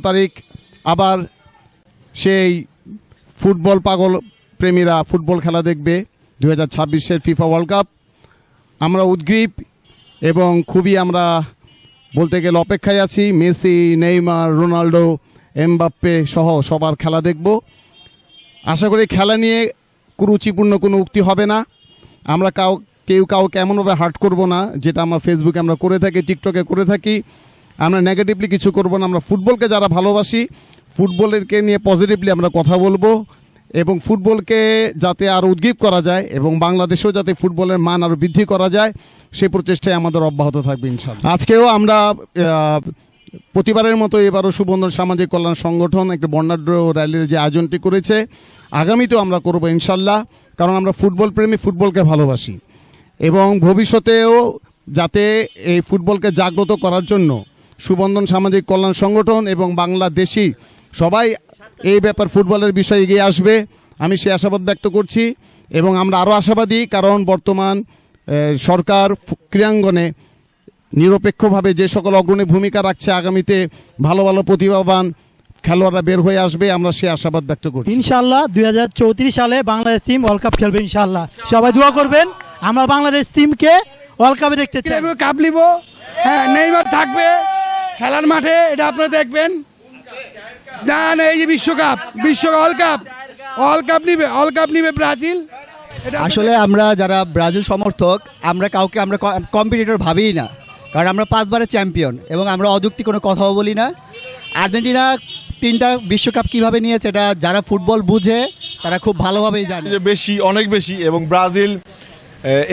তারিখ আবার সেই ফুটবল পাগল প্রেমীরা ফুটবল খেলা দেখবে 2026-এর ফিফা ওয়ার্ল্ড কাপ। আমরা উদ্গ্রীব এবং খুবই আমরা বলতে গেলে অপেক্ষায় আছি। মেসি, নেইমার, রোনাল্ডো, এমবাপ্পে সহ সবার খেলা দেখব। আশা করি খেলা নিয়ে কুরুচিপূর্ণ কোনো উক্তি হবে না। আমরা কেউ কাউকে এমনভাবে হার্ট করব না, যেটা আমরা ফেসবুকে আমরা করে থাকি, টিকটকে করে থাকি। আমরা নেগেটিভলি কিছু করব না। আমরা ফুটবলকে যারা ভালোবাসি, ফুটবলেরকে নিয়ে পজিটিভলি আমরা কথা বলবো এবং ফুটবলকে যাতে আরও উদ্গ্রীব করা যায় এবং বাংলাদেশেও যাতে ফুটবলের মান আরও বৃদ্ধি করা যায়, সেই প্রচেষ্টায় আমাদের অব্যাহত থাকবে ইনশাআল্লাহ। আজকেও আমরা প্রতিবারের মতো এবারও সুবন্ধন সামাজিক কল্যাণ সংগঠন একটি বর্ণাঢ্য র্যালির যে আয়োজনটি করেছে, আগামীতেও আমরা করব ইনশাআল্লাহ। কারণ আমরা ফুটবল প্রেমী, ফুটবলকে ভালোবাসি এবং ভবিষ্যতেও যাতে এই ফুটবলকে জাগ্রত করার জন্য সুবন্ধন সামাজিক কল্যাণ সংগঠন এবং বাংলাদেশি সবাই এই ব্যাপার ফুটবলের বিষয়ে এগিয়ে আসবে, আমি সে আশাবাদ ব্যক্ত করছি। এবং আমরা আরও আশাবাদী, কারণ বর্তমান সরকার ক্রীড়াঙ্গনে নিরপেক্ষভাবে যে সকল অগ্রণী ভূমিকা রাখছে, আগামীতে ভালো ভালো প্রতিভাবান খেলোয়াড়রা বের হয়ে আসবে, আমরা সে আশাবাদ ব্যক্ত করছি। ইনশাআল্লাহ 2034 সালে বাংলাদেশ টিম ওয়ার্ল্ড কাপ খেলবে ইনশাআল্লাহ। সবাই দোয়া করবেন, আমরা বাংলাদেশ টিমকে ওয়ার্ল্ড কাপে দেখতে চাই। কাপ নিব, হ্যাঁ, নেইমার থাকবে খেলার মাঠে, এটা আপনারা দেখবেন। না না, এই যে বিশ্বকাপ ওয়ার্ল্ড কাপ নিবে ব্রাজিল। আসলে আমরা যারা ব্রাজিল সমর্থক, আমরা কাউকে আমরা কম্পিটিটর ভাবিই না, কারণ আমরা 5 বারের চ্যাম্পিয়ন এবং আমরা অযৌক্তিক কোনো কথাও বলি না। আর্জেন্টিনা 3টা বিশ্বকাপ কিভাবে নিয়েছে এটা যারা ফুটবল বুঝে তারা খুব ভালোভাবেই জানে। অনেক বেশি। এবং ব্রাজিল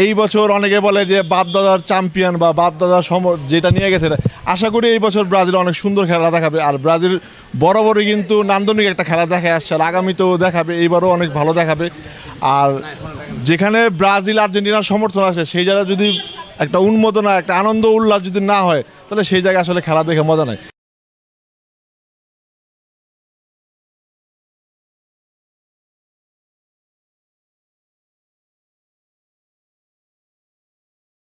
এই বছর অনেকে বলে যে বাপদাদার চ্যাম্পিয়ন বা বাপদাদার যেটা নিয়ে গেছে, আশা করি এই বছর ব্রাজিল অনেক সুন্দর খেলা দেখাবে। আর ব্রাজিল বরাবরই কিন্তু নান্দনিক একটা খেলা দেখে আসছে, আর আগামীতেও দেখাবে, এইবারও অনেক ভালো দেখাবে। আর যেখানে ব্রাজিল আর্জেন্টিনার সমর্থন আছে, সেই জায়গায় যদি একটা উন্মোদনা, একটা আনন্দ উল্লাস যদি না হয়, তাহলে সেই জায়গায় আসলে খেলা দেখে মজা নাই।